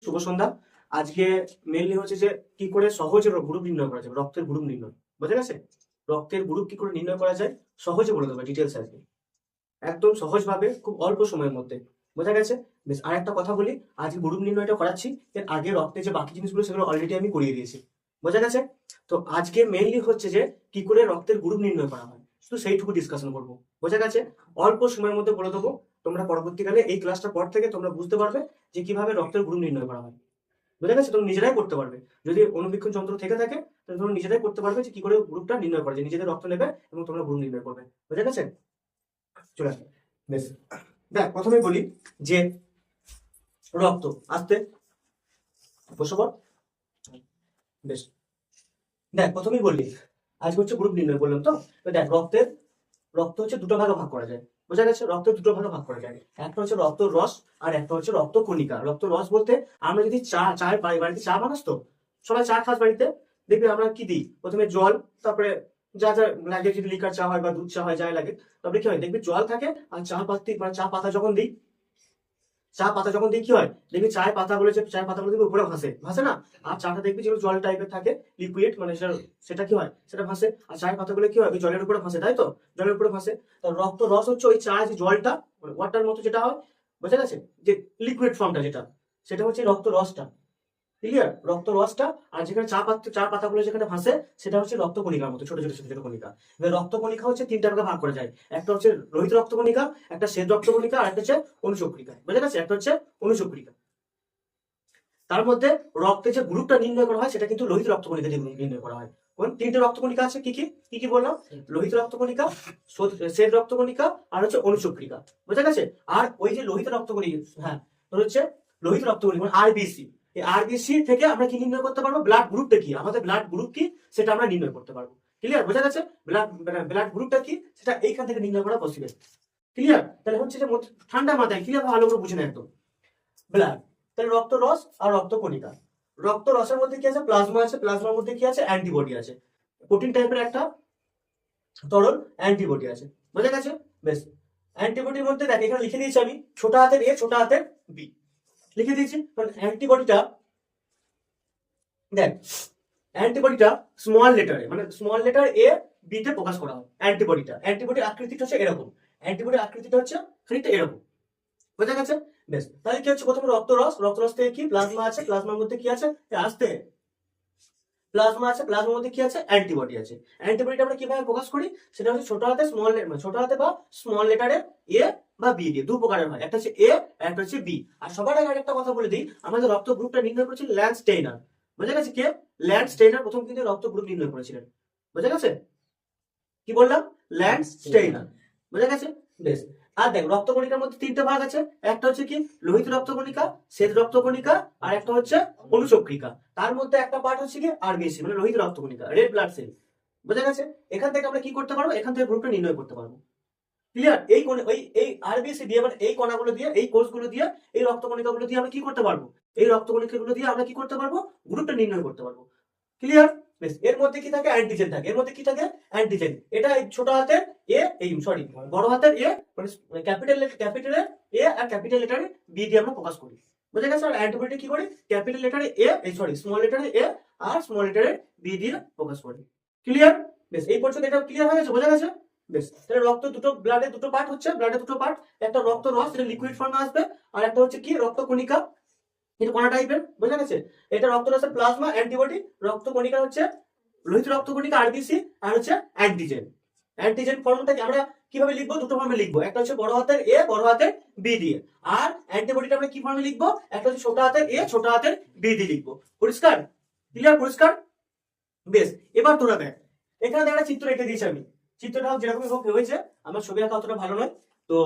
শুভ সন্ধ্যা। আজকে মেনলি হচ্ছে যে কি করে সহজে গ্রুপ নির্ণয় করা যাবে, রক্তের গ্রুপ নির্ণয়। বোঝা গেছে? রক্তের গ্রুপ কি করে নির্ণয় করা যায় সহজে বলে দেবো, ডিটেলস আজকে একদম সহজ ভাবে, খুব অল্প সময়ের মধ্যে। বোঝা গেছে? বেশ, আর একটা কথা বলি, আজকে গ্রুপ নির্ণয়টা করাচ্ছি, এর আগে রক্তে যে বাকি জিনিসগুলো সেগুলো অলরেডি আমি করিয়ে দিয়েছি। বোঝা গেছে? তো আজকে মেনলি হচ্ছে যে কি করে রক্তের গ্রুপ নির্ণয় করা হয়, শুধু সেইটুকু ডিসকাশন করবো। বোঝা গেছে? অল্প সময়ের মধ্যে বলে দেবো, তোমরা পরবর্তীকালে এই ক্লাসটার পর থেকে তোমরা বুঝতে পারবে যে কিভাবে রক্তের গ্রুপ নির্ণয় করা হয়। বোঝা গেছে? তুমি নিজেরাই করতে পারবে, যদি অনুবীক্ষণ যন্ত্র থেকে থাকে তাহলে তোমরা নিজেরাই করতে পারবে যে কি করে গ্রুপটা নির্ণয় করা যায়। নিজেদের রক্ত নেবে এবং তোমরা গ্রুপ নির্ণয় করবে। বোঝা গেছে? চলে আসবে। বেশ, দেখ প্রথমে বলি যে রক্ত আস্তে বসে পড়। বেশ, দেখ প্রথমেই বললি আজকে হচ্ছে গ্রুপ নির্ণয় বললাম তো। দেখ রক্ত হচ্ছে দুটো ভাগে ভাগ করা যায়। বোঝা গেছে? রক্ত দুটো ভাগে ভাগ করা যায়, একটা হচ্ছে রক্ত রস আর একটা হচ্ছে রক্ত কণিকা। রক্ত রস বলতে আমরা যদি চায়ের বাড়িতে চা বানাস তো, সবাই চা খাস বাড়িতে, দেখবি আমরা কি দিই, প্রথমে জল, তারপরে যা যা লাগে, যদি লিকার চা হয় বা দুধ চা হয়, যাই লাগে, তারপরে কি হয় দেখবি জল থাকে, আর চা পাতি মানে চা পাতা যখন দিই, চা পাতা যখন দিই কি হয় দেখবি চায়ের পাতাগুলো, যে চায়ের পাতাগুলো দেখবি উপরে ভাসে ভাসে না, আর চাটা দেখবি যেগুলো জল টাইপের থাকে, লিকুইড মানে সেটা কি হয়, সেটা ভাসে, আর চায়ের পাতাগুলো কি হয় ওই জলের উপরে ভাসে, তাই তো? জলের উপরে ভাসে। তো রক্ত রস হচ্ছে ওই চা যে জলটা, ওয়াটার মতো যেটা হয়, বোঝা গেছে, যে লিকুইড ফর্মটা যেটা, সেটা হচ্ছে রক্ত রসটা। ক্লিয়ার? রক্ত রসটা। আর যেখানে চা পাতাগুলো যেখানে ভাসে সেটা হচ্ছে রক্ত কণিকার মতো, ছোট ছোট ছোট ছোট কণিকা। এবার রক্ত কণিকা হচ্ছে তিনটা ভাগে ভাগ করা যায়, একটা হচ্ছে লোহিত রক্ত কণিকা, একটা শ্বেত রক্ত কণিকা, আর একটা হচ্ছে অনুচক্রিকা। বোঝা গেছে? একটা হচ্ছে অনুচক্রিকা। তার মধ্যে রক্তে যে গ্রুপটা নির্ণয় করা হয় সেটা কিন্তু লোহিত রক্ত কণিকা দিয়ে নির্ণয় করা হয়। কোন তিনটে রক্ত কণিকা আছে? কি কি কি কি বললাম? লোহিত রক্ত কণিকা, শ্বেত রক্ত কণিকা, আর হচ্ছে অনুচক্রিকা। বোঝা গেছে? আর ওই যে লোহিত রক্ত কণিকা, হ্যাঁ, তোর হচ্ছে লোহিত রক্ত কণিকা আরবিসি। এই আরবিসি থেকে আমরা কি নির্ণয় করতে পারবো? ব্লাড গ্রুপটা কি, আমাদের ব্লাড গ্রুপ কি সেটা আমরা নির্ণয় করতে পারবো। ক্লিয়ার? বোঝা গেছে? ব্লাড গ্রুপটা কি সেটা এইখান থেকে নির্ণয় করা পসিবল। ক্লিয়ার? তাহলে হচ্ছে যে ঠান্ডা মাথায় ক্লিয়ার ভালো করে বুঝে না একদম। ব্লাড, তাহলে রক্ত রস আর রক্ত কণিকা। রক্ত রসের মধ্যে কি আছে? প্লাজমা আছে, প্লাজমার মধ্যে কি আছে? অ্যান্টিবডি আছে, প্রোটিন টাইপের একটা তরল অ্যান্টিবডি আছে। বোঝা গেছে? বেশ, অ্যান্টিবডির মধ্যে দেখ এখানে লিখে দিয়েছি আমি, ছোট হাতের এ ছোট হাতের বি লিখে দিয়েছি। কারণ অ্যান্টিবডিটা, দেখ অ্যান্টিবডিটা স্মল লেটারে, মানে স্মল লেটার এ বি তে প্রকাশ করা হয়। অ্যান্টিবডির আকৃতিটা হচ্ছে এরকম, অ্যান্টিবডির আকৃতিটা হচ্ছে খানিকটা এরকম। বোঝা গেছে? বেশ, তাহলে কি হচ্ছে, প্রথমে রক্ত রস থেকে কি প্লাজমা আছে, প্লাজমার মধ্যে কি আছে? আসতে প্লাজমা আছে, প্লাজমার মধ্যে কি আছে? অ্যান্টিবডি আছে। অ্যান্টিবডিটা আমরা কিভাবে প্রকাশ করি? সেটা হচ্ছে ছোট হাতে ছোট হাতে বা স্মল লেটারে এ বা বি দিয়ে, দু প্রকারের হয়, একটা হচ্ছে এ আর একটা হচ্ছে বি। আর সবার আগে আরেকটা কথা বলে দিই, আমাদের রক্ত গ্রুপটা নির্ণয় করেছিল ল্যান্স স্টেইনার। বোঝা গেছে? কে? ল্যান্স স্টেইনার প্রথম কিন্তু রক্ত গ্রুপ নির্ণয় করেছিলেন। বোঝা গেছে? কি বললাম? Lance Steiner. বোঝা গেছে? বেশ, আর দেখ রক্ত কণিকার মধ্যে তিনটা ভাগ আছে, একটা হচ্ছে কি লোহিত রক্ত কণিকা, শ্বেত রক্ত কণিকা, আর একটা হচ্ছে অনুচক্রিকা। তার মধ্যে একটা পার্ট হচ্ছে কি আরবিসি, মানে লোহিত রক্ত কণিকা, রেড ব্লাড সেল। বোঝা গেছে? এখান থেকে আমরা কি করতে পারবো? এখান থেকে গ্রুপটা নির্ণয় করতে পারবো। ক্লিয়ার? এই আরবিসি দিয়ে, মানে এই কণাগুলো দিয়ে, এই কোষগুলো দিয়ে, এই রক্ত কণিকাগুলো দিয়ে আমরা কি করতে পারবো? এই রক্ত কণিকাগুলো দিয়ে আমরা কি করতে পারবো? গ্রুপটা নির্ণয় করতে পারবো। ক্লিয়ার? বেশ, এর মধ্যে কি থাকে? অ্যান্টিজেন থাকে। এর মধ্যে কি থাকে? অ্যান্টিজেন। এটা ছোট হাতের এ, এই সরি বড় হাতের এ, মানে ক্যাপিটাল এ আর ক্যাপিটাল লেটারে বি দিয়ে আমরা প্রকাশ করি। বুঝা গেছে? আর অ্যান্টিবডি কি করি? ক্যাপিটাল লেটারে এ, এই সরি স্মল লেটারে এ আর স্মল লেটারে বি দিয়ে প্রকাশ করি। ক্লিয়ার? বেশ, এই পর্যন্ত এটা ক্লিয়ার হয়ে গেছে? বোঝা গেছে? বেশ, তাহলে রক্ত দুটো, ব্লাডে দুটো পার্ট হচ্ছে, ব্লাডে দুটো পার্ট, একটা রক্ত রস, এটা লিকুইড ফর্মে আসবে, আর একটা হচ্ছে কি রক্ত কণিকা, এটা কোনা টাইপের। বোঝা গেছে? এটা রক্তরসের প্লাজমা অ্যান্টিবডি, রক্ত কণিকা হচ্ছে লোহিত রক্ত কণিকা আরবিসি, আর হচ্ছে অ্যান্টিজেন। অ্যান্টিজেন ফর্মটাকে আমরা কিভাবে লিখবো? দুটো ফর্মে লিখবো, একটা হচ্ছে বড় হাতের এ বড় হাতের বি দিয়ে, আর অ্যান্টিবডিটা আমরা কি ফর্মে লিখবো? একটা হচ্ছে ছোট হাতের এ ছোট হাতের বি দিয়ে লিখবো। পরিষ্কার? ক্লিয়ার? পরিষ্কার? বেশ, এবার তোরা দেখ, এখানে দেখ একটা চিত্র এঁকে দিয়েছি আমি, চিত্রটা যেরকমই হোক হয়েছে, আমার ছবি আঁকা অতটা ভালো নয়, তো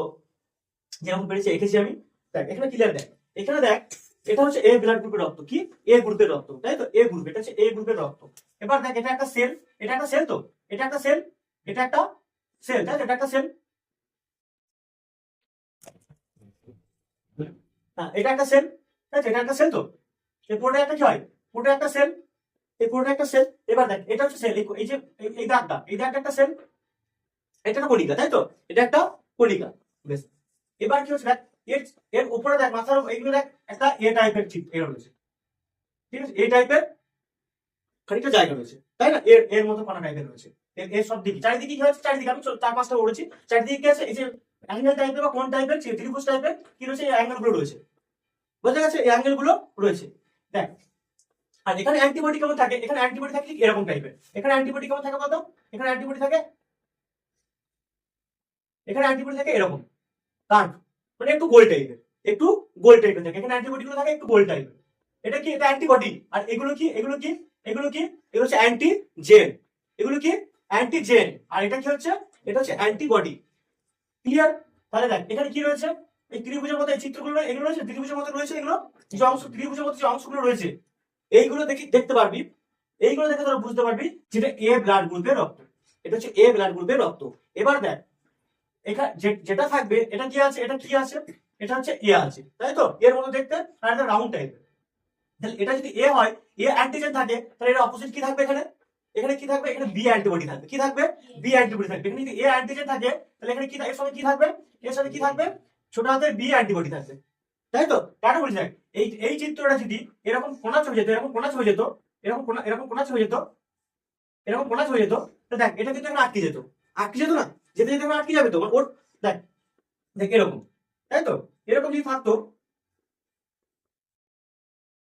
যেরকম পেরেছি এঁকেছি আমি। দেখ এখানে ক্লিয়ার, দেখ এখানে দেখ, এটা হচ্ছে এ ব্লাড গ্রুপের রক্ত, কি এ গ্রুপের রক্ত, তাই তো? এ গ্রুপ, এটা হচ্ছে এ গ্রুপের রক্ত। এবার দেখ এটা একটা সেল, এটা একটা সেল, তো এটা একটা সেল, এটা একটা সেল, তাই তো? এটা একটা সেল, হ্যাঁ এটা একটা সেল, তাই তো? এটা একটা সেল, তো এই পুরোটা একটা কি হয়? পুরোটা একটা সেল, এই পুরোটা একটা সেল। এবার দেখ এটা হচ্ছে সেল, এই যে এই দাগটা, এই দাগটা একটা সেল, এটা একটা কণিকা, তাই তো? এটা একটা কণিকা। বেশ, এবার কি হচ্ছে দেখ, এর এর উপরে দেখ মাথার এইগুলো দেখ একটা এ টাইপের ঠিক এর রয়েছে, ঠিক আছে, এই টাইপের খানিকটা জায়গা রয়েছে, তাই না? এর এর মতো কণা টাইপের রয়েছে। এর সব দিকে চারিদিকে কি হয়েছে, চারিদিকে আমি চার পাঁচটা বলেছি, চারিদিকে কি আছে, এই যে অ্যাঙ্গেল টাইপের বা কোণ টাইপের ত্রিভুজ টাইপের কি রয়েছে, এই অ্যাঙ্গেল গুলো রয়েছে, বোঝা গেছে? এই অ্যাঙ্গেল গুলো রয়েছে, দেখ। আর এখানে অ্যান্টিবডি কেমন থাকে, এখানে অ্যান্টিবডি থাকে ঠিক এরকম টাইপের। এখানে অ্যান্টিবডি কেমন থাকে বলতো, এখানে অ্যান্টিবডি থাকে, এখানে অ্যান্টিবডি থাকে এরকম কার্ভ, মানে একটু গোল টাইপের, একটু গোল টাইপের থাকে। এখানে অ্যান্টিবডি গুলো থাকে একটু গোল টাইপের। এটা কি, এটা অ্যান্টিবডি। আর এগুলো কি, এগুলো কি, এগুলো কি, এগুলো হচ্ছে অ্যান্টিজেন। এগুলো কি, অ্যান্টিজেন। আর এটা কি হচ্ছে, এটা হচ্ছে অ্যান্টিবডি। ক্লিয়ার? তাহলে দেখ এখানে কি রয়েছে, এই ত্রিভুজের মতো এই চিত্রগুলো এগুলো রয়েছে, ত্রিভুজের মতো রয়েছে এগুলো, যে অংশ ত্রিভুজের মতো যে অংশগুলো রয়েছে এইগুলো দেখতে পারবি, এইগুলো দেখে তোরা বুঝতে পারবি যেটা এ ব্লাড গ্রুপের রক্ত। এটা হচ্ছে এ ব্লাড গ্রুপের রক্ত। এবার দেখ এখানে যেটা থাকবে, এটা কি আছে, এটা কি আছে, এটা হচ্ছে এ আছে, তাই তো? এর মতো দেখতে, আর এটা রাউন্ড টাইপের। তাহলে এটা যদি এ হয়, এ অ্যান্টিজেন থাকে, তাহলে এটা অপোজিট কি থাকবে এখানে, এখানে কি থাকবে, এখানে বি অ্যান্টিবডি থাকবে। কি থাকবে, বি অ্যান্টিবডি থাকবে। এখানে যদি এ অ্যান্টিজেন থাকে, তাহলে এখানে কি, এর সঙ্গে কি থাকবে, এর সাথে কি থাকবে, ছোট হাতের বি অ্যান্টিবডি থাকবে, তাই তো? কেন বলছি দেখ, এই এই চিত্রটা যদি এরকম কোণাচ হয়ে যেত, এরকম কোণাচ হয়ে যেত, এরকম কোণাচ হয়ে যেত, এরকম কোণাচ হয়ে যেত, তো দেখ এটা কিন্তু এখানে আটকে যেত, আটকে যেত না, যেতে যেতে এখানে আটকে যাবে তো ওর, দেখ দেখ এরকম, তাই তো? এরকম যদি থাকতো,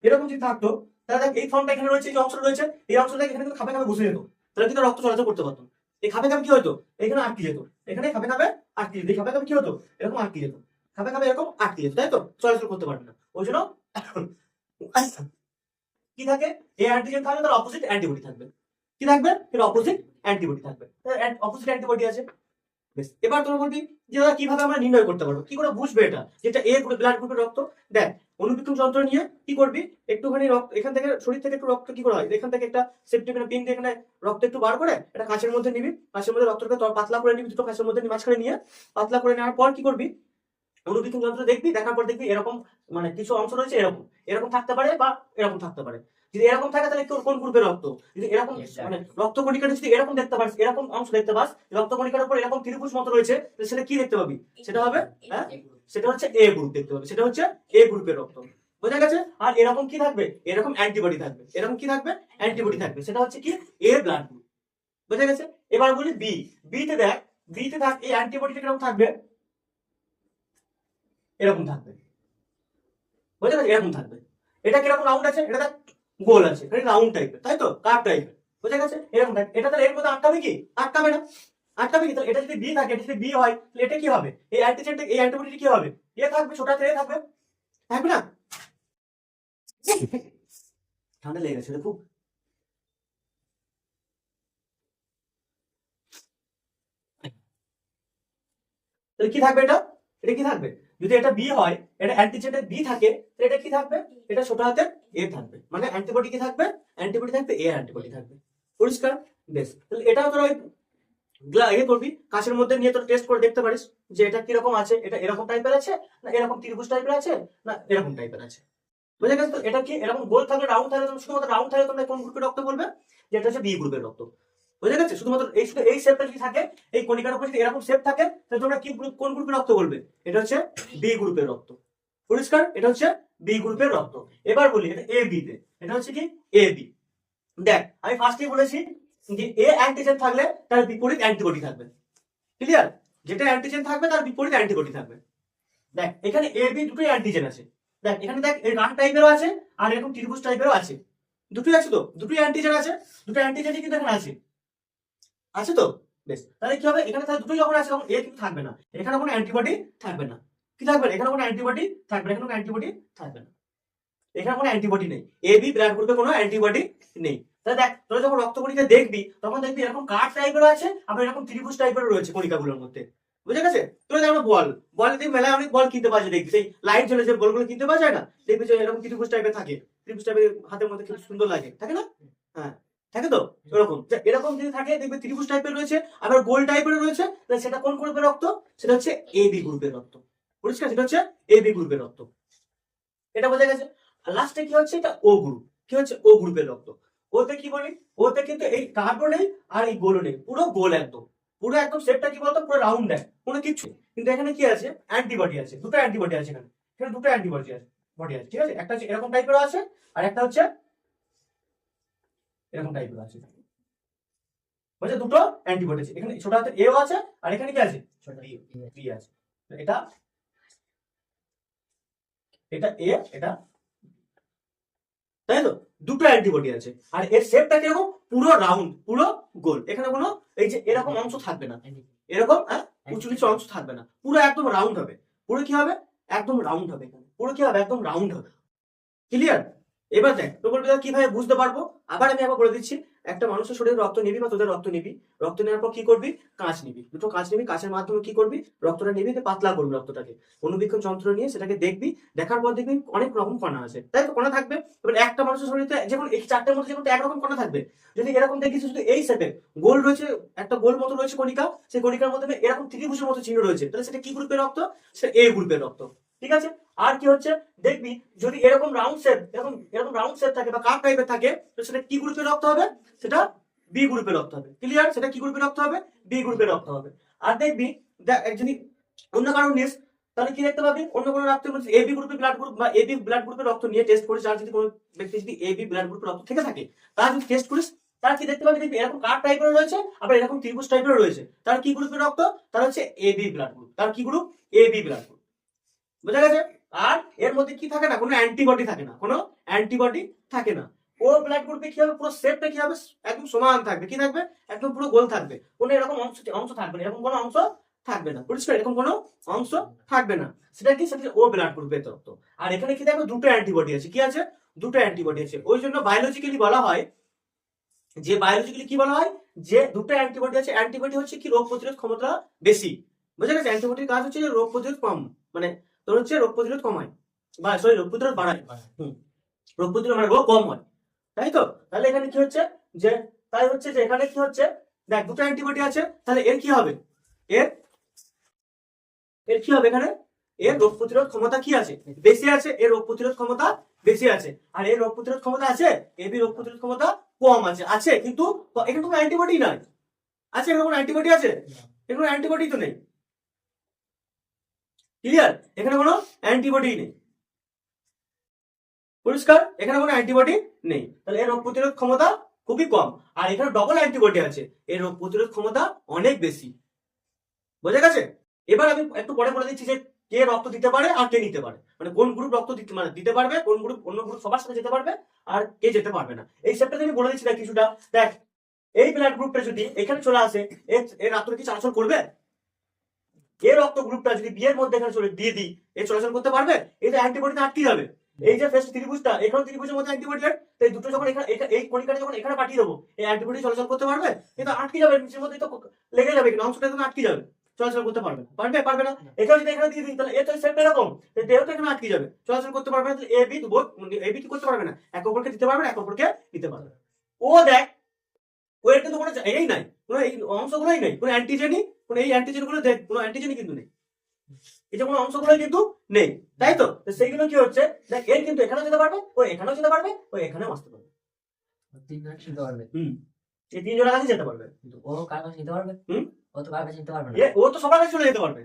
এরকম যদি থাকতো, তাহলে দেখ এই ফর্মটা এখানে রয়েছে, যে অংশটা রয়েছে এই অংশটা এখানে কিন্তু খাপে খাপে বসে যেত, তাহলে কিন্তু রক্ত চলাচল করতে পারতো। এই খাপে খাপে কি হতো, এখানে আটকে যেত, এখানে খাপে খাপে আটকে যেত, এই খাপে খাপে কি হতো, এরকম আটকে যেত, খাপে খাপে এরকম আটকে যেত, তাই তো? চলাচল করতে পারবে না। ওই জন্য কি থাকে, এই অ্যান্টিজেন থাকবে, তার অপোজিট অ্যান্টিবডি থাকবে। কি থাকবে, এর অপোজিট অ্যান্টিবডি থাকবে, অপোজিট অ্যান্টিবডি আছে। বেশ, এবার তোমরা বলবি যে দাদা কিভাবে আমরা নির্ণয় করতে পারবো, কি করে বুঝবে এটা যেটা এ ব্লাড গ্রুপের রক্ত? দেখ অনুবীক্ষণ যন্ত্র নিয়ে কি করবি, একটুখানি রক্ত এখান থেকে, শরীর থেকে একটু রক্ত কি করে হয়, এখান থেকে একটা সেফটি পিন দিয়ে এখানে রক্ত একটু বার করে এটা কাঁচের মধ্যে নিবি, কাঁচের মধ্যে রক্তটাকে পাতলা করে নিবি, দুটো কাঁচের মধ্যে মাঝখানে নিয়ে পাতলা করে নেওয়ার পর কি করবি, অনুবীক্ষণ যন্ত্র দেখবি, দেখার পর দেখবি এরকম মানে কিছু অংশ রয়েছে এরকম, এরকম থাকতে পারে বা এরকম থাকতে পারে। যদি এরকম থাকে তাহলে কোন গ্রুপের রক্ত, যদি এরকম মানে রক্ত কণিকাটা যদি এরকম দেখতে পাস, এরকম অংশ দেখতে পাস, রক্ত কণিকার উপর এরকম ত্রিভুজ মতো রয়েছে, সেটা কি দেখতে পাবি, সেটা হবে, হ্যাঁ, সেটা হচ্ছে এ গ্রুপ দেখতে পাবি, সেটা হচ্ছে এ গ্রুপের রক্ত। বোঝা গেছে? আর এরকম কি থাকবে, এরকম অ্যান্টিবডি থাকবে, এরকম কি থাকবে, অ্যান্টিবডি থাকবে, সেটা হচ্ছে কি এ ব্লাড গ্রুপ। বোঝা গেছে? এবার বলি বি, বিতে দেখ, বিতে থাক এই অ্যান্টিবডিটা কিরকম থাকবে, এরকম থাকবে, বুঝতে পারছি, এরকম থাকবে। এটা কিরকম রাউন্ড আছে, এটা দেখ গোল আছে, এটা রাউন্ড টাইপের, তাই তো? কার্ভ টাইপের, বুঝা গেছে? এরকম থাকে। এটা তাহলে এর মধ্যে আটকাবে কি, আটকাবে না, আটকাবে কি? তাহলে এটা যদি বি থাকে, এটা যদি বি হয়, তাহলে এটা কি হবে, এই অ্যান্টিজেনটা, এই অ্যান্টিবডিটা কি হবে, এ থাকবে, ছোট হাতের এ থাকবে, থাকবে না? ঠান্ডা লেগে গেছে রে খুব। তাহলে কি থাকবে এটা, এটা কি থাকবে, যদি এটা বি হয়, এটা অ্যান্টিজেনটা বি থাকে, তাহলে এটা কি থাকবে, এটা ছোট হাতের এ থাকবে, মানে অ্যান্টিবডি কি থাকবে, অ্যান্টিবডি থাকবে, এ অ্যান্টিবডি থাকবে। পরিষ্কার? বেশ, তাহলে এটাও তোরা ওই ইয়ে করবি, কাঁচের মধ্যে নিয়ে তোর টেস্ট করে দেখতে পারিস যে এটা কিরকম আছে, এটা এরকম টাইপের আছে না এরকম ত্রিভুজ টাইপের আছে না এরকম টাইপের আছে। বুঝে গেছে তো? এটা কি এরকম গোল থাকলে, রাউন্ড থাকলে, তুমি শুধুমাত্র রাউন্ড থাকলে তোমরা কোন গ্রুপের রক্ত বলবে, যে এটা হচ্ছে বি গ্রুপের রক্ত। বুঝে গেছে? শুধুমাত্র এই শুধু এই শেপটা যদি থাকে, এই কণিকার উপর যদি এরকম শেপ থাকে, তাহলে তোমরা কি গ্রুপ, কোন গ্রুপের রক্ত বলবে, এটা হচ্ছে বি গ্রুপের রক্ত। পরিষ্কার? এটা হচ্ছে বি গ্রুপের রক্ত। এবার বলি এটা এ বি তে, এটা হচ্ছে কি এ বি। দেখ আমি ফার্স্টেই বলেছি যে এ অ্যান্টিজেন থাকলে তার বিপরীত অ্যান্টিবডি থাকবে। ক্লিয়ার? যেটা অ্যান্টিজেন থাকবে তার বিপরীত অ্যান্টিবডি থাকবে। দেখ এখানে এ বি দুটোই অ্যান্টিজেন আছে। দেখ এখানে দেখ এই রান টাইপেরও আছে আর এরকম ত্রিভুজ টাইপেরও আছে, দুটোই আছে তো, দুটোই অ্যান্টিজেন আছে, দুটো অ্যান্টিজেনই কিন্তু এখানে আছে, আছে তো? বেশ, তাহলে কি হবে, এখানে তাহলে দুটোই যখন আছে তখন এ কিন্তু থাকবে না, এখানে কোনো অ্যান্টিবডি থাকবে না। কি থাকবে না? এখানে কোনো অ্যান্টিবডি থাকবে না, এখানে কোনো অ্যান্টিবডি থাকবে না, এখানে কোনো অ্যান্টিবডি নেই, এ বি ব্লাড গ্রুপে কোনো অ্যান্টিবডি নেই। তাহলে দেখ তোরা যখন রক্ত কণিকা দেখবি তখন দেখবি এরকম কার্ভ টাইপেরও আছে, আবার এরকম ত্রিভুজ টাইপেরও রয়েছে কণিকাগুলোর মধ্যে। বুঝে গেছে? তোরা যেমন বল, বল দিয়ে মেলায় অনেক বল কিনতে পাওয়া যায়, দেখবি সেই লাইট জ্বলে যে বলগুলো কিনতে পাওয়া যায় না, দেখবি যে এরকম ত্রিভুজ টাইপের থাকে, ত্রিভুজ টাইপের হাতের মধ্যে খুব সুন্দর লাগে, থাকে না? হ্যাঁ, থাকে তো? এরকম এরকম যদি থাকে দেখবি ত্রিভুজ টাইপের রয়েছে, আবার গোল টাইপের রয়েছে, তাহলে সেটা কোন গ্রুপের রক্ত, সেটা হচ্ছে এ বি গ্রুপের রক্ত। পরিষ্কার? সেটা হচ্ছে এ বি গ্রুপের রক্ত। এটা বোঝা গেছে? আর লাস্টে কি হচ্ছে, এটা ও গ্রুপ। কি হচ্ছে, ও গ্রুপের রক্ত। ওতে কি বলি, ওতে কিন্তু এই কার্বও নেই আর এই গোলও নেই, পুরো গোল একদম, পুরো একদম শেপটা কি বলতো পুরো রাউন্ড দেয়, কোনো কিছু। কিন্তু এখানে কি আছে, অ্যান্টিবডি আছে, দুটো অ্যান্টিবডি আছে এখানে, এখানে দুটো অ্যান্টিবডি আছে, বডি আছে, ঠিক আছে। একটা হচ্ছে এরকম টাইপের আছে, আর একটা হচ্ছে এরকম টাইপের আছে, বুঝছে, দুটো অ্যান্টিবডি আছে। এখানে ছোট হাতের এও আছে, আর এখানে কি আছে, ছোট বি আছে। এটা এটা এ, এটা, তাই তো, দুটো অ্যান্টিবডি আছে। আর এর শেপটা কিরকম, পুরো রাউন্ড, পুরো গোল। এখানে কোনো এই যে এরকম অংশ থাকবে না, এরকম উঁচু নিচু অংশ থাকবে না, পুরো একদম রাউন্ড হবে। পুরো কি হবে, একদম রাউন্ড হবে, এখানে পুরো কি হবে, একদম রাউন্ড হবে। ক্লিয়ার? এবার দেখ তো বলবি কিভাবে বুঝতে পারবো, আবার আমি আবার বলে দিচ্ছি। একটা মানুষের শরীরে রক্ত নিবি বা তোদের রক্ত নিবি, রক্ত নেওয়ার পর কি করবি, কাঁচ নিবি, দুটো কাঁচ নিবি, কাঁচের মাধ্যমে কি করবি, রক্তটা নিবি, পাতলা করবি রক্তটাকে, অনুবীক্ষণ যন্ত্র নিয়ে সেটাকে দেখবি, দেখার পর দেখবি অনেক রকম কণা আছে, তাই তো, কণা থাকবে। এবার একটা মানুষের শরীরে যেমন এই চারটের মধ্যে যেমন একরকম কণা থাকবে, যদি এরকম দেখিস শুধু এই সেটে গোল রয়েছে, একটা গোল মতো রয়েছে কণিকা, সেই কণিকার মধ্যে এরকম ত্রিভুজের মতো চিহ্ন রয়েছে, তাহলে সেটা কি গ্রুপের রক্ত, সেটা এ গ্রুপের রক্ত, ঠিক আছে। আর কি হচ্ছে, দেখবি যদি এরকম রাউন্ড শেপ, এরকম এরকম রাউন্ড শেপ থাকে বা কাপ টাইপের থাকে, তো সেটা কি গ্রুপের রক্ত হবে, সেটা বি গ্রুপের রক্ত হবে। ক্লিয়ার? সেটা কি গ্রুপের রক্ত হবে, বি গ্রুপের রক্ত হবে। আর দেখবি যদি অন্য কারণ নিস, তাহলে কি দেখতে পাবি, অন্য কোনো রক্তের মধ্যে এবি গ্রুপের ব্লাড গ্রুপ বা এবি ব্লাড গ্রুপের রক্ত নিয়ে টেস্ট করিস, আর যদি কোনো ব্যক্তি যদি এবি ব্লাড গ্রুপের রক্ত থেকে থাকে, তার যদি টেস্ট করিস, তার কি দেখতে পাবি, দেখবি এরকম কাপ টাইপের রয়েছে, আবার এরকম ত্রিভুজ টাইপের রয়েছে, তার কি গ্রুপের রক্ত, তার হচ্ছে এবি ব্লাড গ্রুপ, তার কি গ্রুপ, এবি ব্লাড গ্রুপ, বুঝা গেছে। আর এর মধ্যে কি থাকে না, কোনো অ্যান্টিবডি থাকে না, কোনো অ্যান্টিবডি থাকে না। ও ব্লাড গ্রুপে কি হবে, পুরো শেপটা কি হবে, একদম সমান থাকবে, কি থাকবে, একদম পুরো গোল থাকবে, কোনো এরকম অংশ অংশ থাকবে না, এরকম কোনো অংশ থাকবে না, পরিষ্কার, এরকম কোনো অংশ থাকবে না। সেটা কি, সেটা ও ব্লাড গ্রুপের রক্ত। আর এখানে কি দেখো, দুটো অ্যান্টিবডি আছে, কি আছে, দুটো অ্যান্টিবডি আছে। ওই জন্য বায়োলজিক্যালি বলা হয়, যে বায়োলজিক্যালি কি বলা হয়, যে দুটো অ্যান্টিবডি আছে, অ্যান্টিবডি হচ্ছে কি রোগ প্রতিরোধ ক্ষমতা বেশি, বুঝা গেছে। অ্যান্টিবডির কাজ হচ্ছে রোগ প্রতিরোধ কম, মানে তোর হচ্ছে রোগ প্রতিরোধ কমায়, বা সরি রোগ প্রতিরোধ বাড়ায়, রোগ প্রতিরোধ মানে রোগ কম হয়, তাই তো। তাহলে এখানে কি হচ্ছে, যে তাই হচ্ছে যে এখানে কি হচ্ছে, দেখ দুটো অ্যান্টিবডি আছে, তাহলে এর কি হবে, এর এর কি হবে, এখানে এর রোগ প্রতিরোধ ক্ষমতা কি আছে, বেশি আছে, এর রোগ প্রতিরোধ ক্ষমতা বেশি আছে। আর এর রোগ প্রতিরোধ ক্ষমতা আছে, এবি রোগ প্রতিরোধ ক্ষমতা কম আছে, আছে কিন্তু এখানে কোনো অ্যান্টিবডি নাই, আছে এখানে কোনো অ্যান্টিবডি আছে, এখানে কোনো অ্যান্টিবডি তো নেই। ক্লিয়ার? এখানে কোনো অ্যান্টিবডি নেই, পরিষ্কার, এখানে কোনো অ্যান্টিবডি নেই, তাহলে এর রোগ প্রতিরোধ ক্ষমতা খুবই কম। আর এখানে ডবল অ্যান্টিবডি আছে, এর রোগ প্রতিরোধ ক্ষমতা অনেক বেশি, বোঝা গেছে। এবার আমি একটু পরে বলে দিচ্ছি যে কে রক্ত দিতে পারে আর কে নিতে পারে, মানে কোন গ্রুপ রক্ত দিতে মানে দিতে পারবে, কোন গ্রুপ অন্য গ্রুপ সবার সাথে যেতে পারবে, আর কে যেতে পারবে না। এই সেটটা আমি বলে দিচ্ছি না কিছুটা। দেখ এই ব্লাড গ্রুপটা যদি এখানে চলে আসে, এর রক্ত কি চলাচল করবে, এর রক্ত গ্রুপটা যদি বিয়ের মধ্যে এখানে চলে দিয়ে দিই, এ চলাচল করতে পারবে, এই যে অ্যান্টিবডিতে আটকে যাবে। এই যে ফেস ত্রিভুজটা, এখানে ত্রিভুজের মধ্যে অ্যান্টিবডি, এই দুটো যখন এখানে এই কণিকাটা যখন এখানে পাঠিয়ে দেবো, এই অ্যান্টিবডি চলাচল করতে পারবে, কিন্তু আটকে যাবে, নিচের মধ্যে তো লেগে যাবে, কিন্তু অংশটা কিন্তু আটকে যাবে, চলাচল করতে পারবে, পারবে পারবে না। এখানে যদি এখানে দিয়ে দিই, তাহলে এ তো সেট এরকম, দেহ তো এখানে আটকে যাবে, চলাচল করতে পারবে না। তাহলে এ বি কি করতে পারবে না, একে অপরকে দিতে পারবে না, একে অপরকে দিতে পারবে না। ও দেখ ও এর কিন্তু কোনো এই নাই, কোনো এই অংশগুলোই নেই, কোনো অ্যান্টিজেনই, কোনো এই অ্যান্টিজেন গুলো দেখ, কোনো অ্যান্টিজেনই কিন্তু নেই, এই যে কোনো অংশগুলো কিন্তু নেই, তাই তো। সেইগুলো কি হচ্ছে, দেখ এর কিন্তু এখানেও যেতে পারবে, ও এখানেও যেতে পারবে, ও এখানেও আসতে পারবে, তিনজন নিতে পারবে। এই তিনজনের কাছে যেতে পারবে, কিন্তু ও কার কাছে নিতে পারবে, ও তো কার কাছে নিতে পারবে না, ও তো সবার কাছে চলে যেতে পারবে,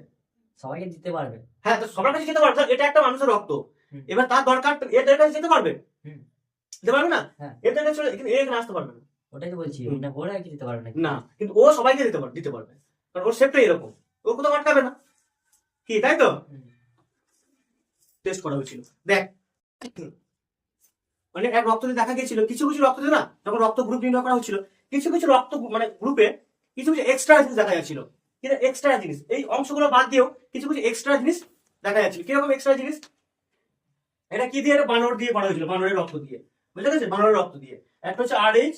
সবাইকে দিতে পারবে। হ্যাঁ, তো সবার কাছে যেতে পারবে, এটা একটা মানুষের রক্ত, এবার তার দরকার, এদের কাছে যেতে পারবে, যেতে পারবে না, এদের কাছে চলে, কিন্তু এখানে আসতে পারবে না, ওটাই তো বলছি, না বলে আর কি দিতে পারবে না, কিন্তু ও সবাইকে দিতে পারবে, কারণ ওর শেপটাই এরকম, ও কোথাও আটকাবে না, কি তাই তো। টেস্ট করা হয়েছিল, দেখ মানে এক রক্ততে দেখা গেছিল, কিছু কিছু রক্ততে না, যখন রক্ত গ্রুপ নির্ণয় করা হচ্ছিল, কিছু কিছু রক্ত মানে গ্রুপে কিছু কিছু এক্সট্রা জিনিস দেখা যাচ্ছিল, কিন্তু এক্সট্রা জিনিস এই অংশগুলো বাদ দিয়েও কিছু কিছু এক্সট্রা জিনিস দেখা যাচ্ছিল। কিরকম এক্সট্রা জিনিস, এটা কি দিয়ে, বানর দিয়ে করা হয়েছিল, বানরের রক্ত দিয়ে, বুঝতে গেছে, বানরের রক্ত দিয়ে। একটা হচ্ছে RH,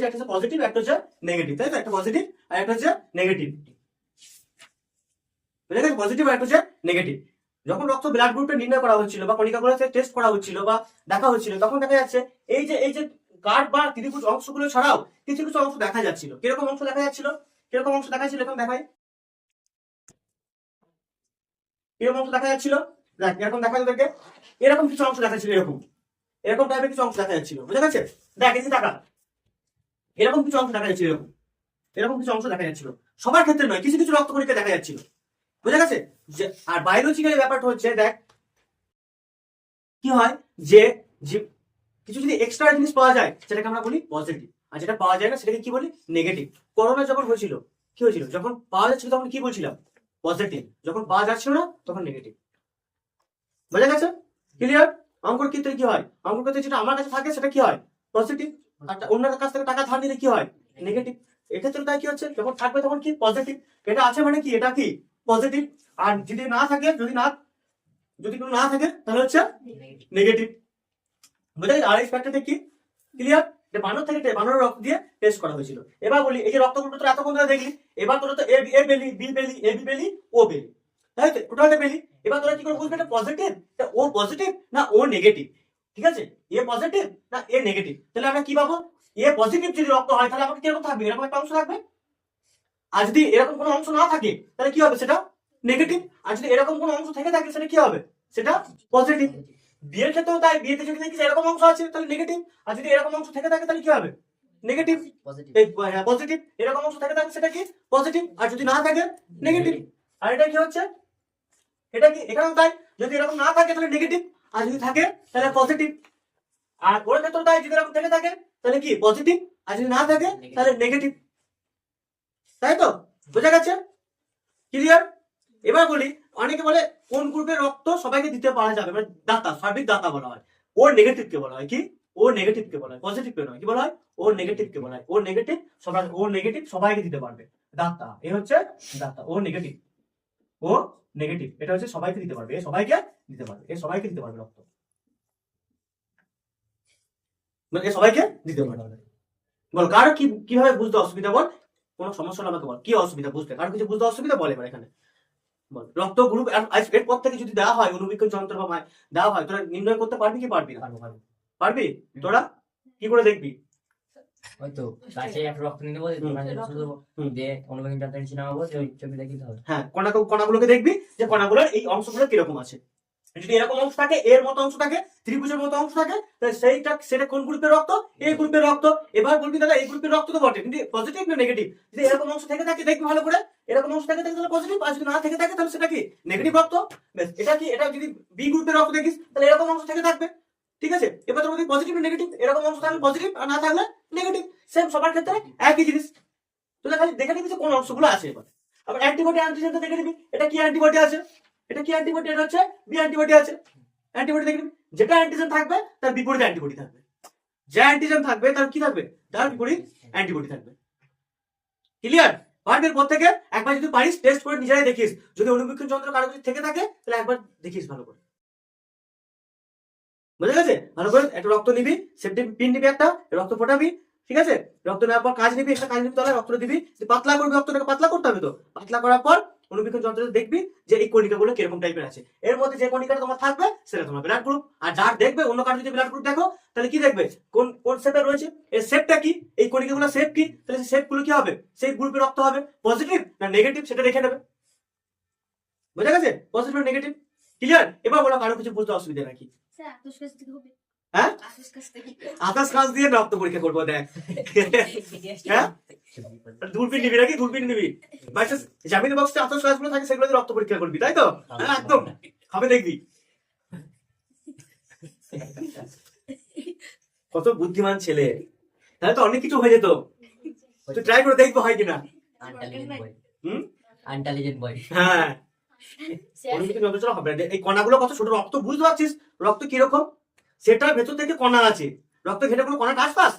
একটা হচ্ছে পজিটিভ, একটা হচ্ছে নেগেটিভ, তাই তো, একটা পজিটিভ আর একটা হচ্ছে নেগেটিভ, বুঝে গেছে, পজিটিভ আর একটা হচ্ছে নেগেটিভ। যখন রক্ত ব্লাড গ্রুপটা নির্ণয় করা হচ্ছিল বা কণিকাগুলোতে টেস্ট করা হচ্ছিল বা দেখা হচ্ছিল, তখন দেখা যাচ্ছে এই যে কার্ড বা ত্রিভুজ অংশগুলো ছাড়াও কিছু কিছু অংশ দেখা যাচ্ছিল। কিরকম অংশ দেখা যাচ্ছিল, কিরকম অংশ দেখা যাচ্ছিল, এখন দেখাই, কিরকম অংশ দেখা যাচ্ছিল, দেখ এরকম দেখা যাচ্ছে, এরকম কিছু অংশ দেখা যাচ্ছিল, এরকম এরকম টাইপের কিছু অংশ দেখা যাচ্ছিল, বুঝা গেছে। দেখ এই টাকা এরকম কিছু অংশ দেখা যাচ্ছিল, এরকম এরকম কিছু অংশ দেখা যাচ্ছিল, সবার ক্ষেত্রে নয়, কিছু কিছু রক্ত কণিকা দেখা যাচ্ছিল, বুঝা গেছে? আর বায়োলজিক্যালি ব্যাপারটা হচ্ছে দেখ কি হয় যে কিছু যদি এক্সট্রা জিনিস পাওয়া যায় সেটাকে আমরা বলি পজিটিভ, আর যেটা পাওয়া যায় না সেটাকে কি বলি নেগেটিভ। করোনা যখন হয়েছিল কি হয়েছিল, যখন পাওয়া যাচ্ছিল তখন কি বলছিলাম পজিটিভ, যখন পাওয়া যাচ্ছিল না তখন নেগেটিভ। বোঝা গেছে? ক্লিয়ার? অঙ্কর ক্ষেত্রে কি হয়, অঙ্কর ক্ষেত্রে যেটা আমার কাছে থাকে সেটা কি হয় পজিটিভ, আর অন্যের কাছ থেকে টাকা ধার নিলে কি হয় নেগেটিভ। এক্ষেত্রে তাই কি হচ্ছে, যখন থাকবে তখন কি পজিটিভ, এটা আছে মানে কি এটা কি পজিটিভ, আর যদি না থাকে যদি কোনো না থাকে তাহলে হচ্ছে নেগেটিভ। বুঝা গেছে? আর এই ফ্যাক্টরটা কি ক্লিয়ার? বানর থেকে বানরের রক্ত দিয়ে টেস্ট করা হয়েছিল। এবার বলি এই যে রক্তগুলো তোরা এতক্ষণ ধরে দেখলি, এবার তোরা তো এ পেলি, বি পেলি, এ বি পেলি, ও পেলি, তাই তো টোটালটা পেলি। এবার তোরা কি করে বুঝবি এটা পজিটিভ, ও পজিটিভ না ও নেগেটিভ? ঠিক আছে, এ পজিটিভ না এ নেগেটিভ, তাহলে আমরা কি পাবো, এ পজিটিভ যদি রক্ত হয় তাহলে আমাকে কিরকম থাকবে, এরকম একটা অংশ থাকবে। আর যদি এরকম কোনো অংশ না থাকে তাহলে কি হবে সেটা নেগেটিভ, আর যদি এরকম কোনো অংশ থেকে থাকে সেটা কি হবে সেটা পজিটিভ। বিয়ের ক্ষেত্রেও তাই, বিয়েতে যদি দেখি এরকম অংশ আছে তাহলে নেগেটিভ, আর যদি এরকম অংশ থেকে থাকে তাহলে কি হবে নেগেটিভ। পজিটিভ। পজিটিভ, এরকম অংশ থেকে থাকে সেটা কি পজিটিভ, আর যদি না থাকে নেগেটিভ। আর এটা কি হচ্ছে, এটা কি এখানেও তাই, যদি এরকম না থাকে তাহলে নেগেটিভ, আর যদি থাকে তাহলে পজিটিভ। আর ওর ক্ষেত্রেও তাই, যদি এরকম থেকে থাকে তাহলে কি পজিটিভ, আর যদি না থাকে তাহলে নেগেটিভ। তাই তো? বোঝা গেছে? ক্লিয়ার? এবার বলি অনেকে বলে কোন গ্রুপের রক্ত সবাইকে দিতে পারা যাবে, মানে দাতা, সার্বিক দাতা বলা হয়। ওর নেগেটিভ কে বলা হয় কি, ও নেগেটিভ কে বলা হয়, পজিটিভ কে নয়, কি বলা হয় ও নেগেটিভ কে বলা হয়। ও নেগেটিভ সবাই, ও নেগেটিভ সবাইকে দিতে পারবে দাতা, এ হচ্ছে দাতা। ও নেগেটিভ, ও নেগেটিভ, এটা হচ্ছে সবাইকে দিতে পারবে, এ সবাইকে দিতে পারবে, এ সবাইকে দিতে পারবে রক্ত, মানে এ সবাইকে দিতে পারবে। বল কার কি কিভাবে বুঝতে অসুবিধা, বল কোনো সমস্যা হলে আমাকে বল, কি অসুবিধা বুঝতে, কার কিছু বুঝতে অসুবিধা বলে এবার এখানে বল। রক্ত গ্রুপ এরপর থেকে যদি দেওয়া হয় অনুবীক্ষণ যন্ত্র বা দেওয়া হয়, তোরা নির্ণয় করতে পারবি কি পারবি না? পারবি? তোরা কি করে দেখবি? হয়তো গাছে একটা রক্ত নিতে বলে দিয়ে অনুভূতি যন্ত্র নিচে নামাবো, ওই ছবি দেখতে হবে। হ্যাঁ, কণাগুলোকে দেখবি যে কণাগুলোর এই অংশগুলো কিরকম আছে। যদি এরকম অংশ থাকে, এর মতো অংশ থাকে, ত্রিভুজের মতো অংশ থাকে, তাহলে সেটা কোন গ্রুপের রক্ত, এই গ্রুপের রক্ত। এবার বলবি দাদা এই গ্রুপের রক্ত তো বটে, কিন্তু পজিটিভ না নেগেটিভ। যদি এরকম অংশ থেকে থাকে দেখবি ভালো করে, এরকম অংশ থেকে থাকে তাহলে পজিটিভ, আর যদি না থেকে থাকে তাহলে সেটা কি নেগেটিভ রক্ত। বেশ, এটা কি, এটা যদি বি গ্রুপের রক্ত দেখিস তাহলে এরকম অংশ থেকে থাকবে, ঠিক আছে। এবার তোর মধ্যে পজিটিভ না নেগেটিভ, এরকম অংশ থাকলে পজিটিভ আর না থাকলে নেগেটিভ, সেম সবার ক্ষেত্রে একই জিনিস। তোদের খালি দেখে নিবি যে কোন অংশগুলো আছে। এবার আবার অ্যান্টিবডি অ্যান্টিজেনটা দেখে নিবি, এটা কি অ্যান্টিবডি আছে, এটা কি অ্যান্টিবডি, এটা হচ্ছে বি অ্যান্টিবডি আছে। অ্যান্টিবডি দেখে নিবি, যেটা অ্যান্টিজেন থাকবে তার বিপরীতে অ্যান্টিবডি থাকবে, যে অ্যান্টিজেন থাকবে তার কি থাকবে, তার বিপরীত অ্যান্টিবডি থাকবে। ক্লিয়ার? পারবে পর থেকে একবার যদি পারিস টেস্ট করে নিজেরাই দেখিস, যদি অনুবীক্ষণ যন্ত্র কারো কিছু থেকে থাকে তাহলে একবার দেখিস ভালো করে। বুঝা গেছে? ভালো করে একটা রক্ত নিবি, সেফটি পিন নিবি, একটা রক্ত ফোটাবি, ঠিক আছে। রক্ত নেওয়ার পর কাজ নিবি, একটা কাজ নিবি, তাহলে রক্ত দিবি, পাতলা করবি, রক্তটাকে পাতলা করতে হবে। তো পাতলা করার পর অনুবীক্ষণ যন্ত্রে দেখবি যে এই কণিকাগুলো কিরকম টাইপের আছে, এর মধ্যে যে কণিকাটা তোমার থাকবে সেটা তোমার ব্লাড গ্রুপ। আর যার দেখবে অন্য কারো যদি ব্লাড গ্রুপ দেখো তাহলে কি দেখবে, কোন কোন শেপে রয়েছে, এর শেপটা কি, এই কণিকাগুলো শেপ কি, তাহলে সেই শেপগুলো কি হবে, সেই গ্রুপের রক্ত হবে, পজিটিভ না নেগেটিভ সেটা দেখে নেবে। বুঝা গেছে? পজিটিভ না নেগেটিভ। ক্লিয়ার? এবার বলো কারো কিছু বুঝতে অসুবিধা নাকি? হ্যাঁ, আকাশ কাজ দিয়ে রক্ত পরীক্ষা করবো, দেখ। হ্যাঁ, দূরবীন নিবি নাকি, দূরবীন নিবি, বাইচান্স জ্যামিতি বক্সে আতস কাজগুলো থাকে সেগুলো দিয়ে রক্ত পরীক্ষা করবি, তাই তো? হ্যাঁ, একদম হবে, দেখবি কত বুদ্ধিমান ছেলে, তাহলে তো অনেক কিছু হয়ে যেত। তুই ট্রাই করে দেখবো হয় কিনা। আনটালিজেন্ট বয়। হ্যাঁ, হবে না। এই কণাগুলো কত ছোট, রক্ত বুঝতে পারছিস রক্ত কিরকম, সেটার ভেতর থেকে কণা আছে, রক্ত ঘেটে কোনো কণা আশপাশ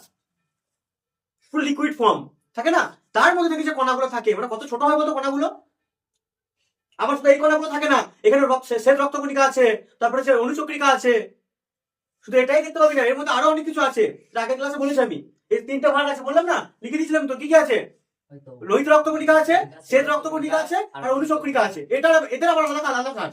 পুরো লিকুইড ফর্ম থাকে না, তার মধ্যে থেকে যে কণাগুলো থাকে মানে কত ছোট হয় বলতো কণাগুলো। আবার শুধু এই কণাগুলো থাকে না, এখানে শ্বেত রক্তকণিকা আছে, তারপরে যে অনুচক্রিকা আছে, শুধু এটাই দেখতে পাবি না, এর মধ্যে আরো অনেক কিছু আছে। আগের ক্লাসে বলেছি আমি, এই তিনটা ভাগ আছে বললাম না, লিখে দিয়েছিলাম তো, কি কি আছে, লোহিত রক্তকণিকা আছে, শ্বেত রক্তকণিকা আছে, আর অনুচক্রিকা আছে। এদের আবার আলাদা আলাদা কাজ।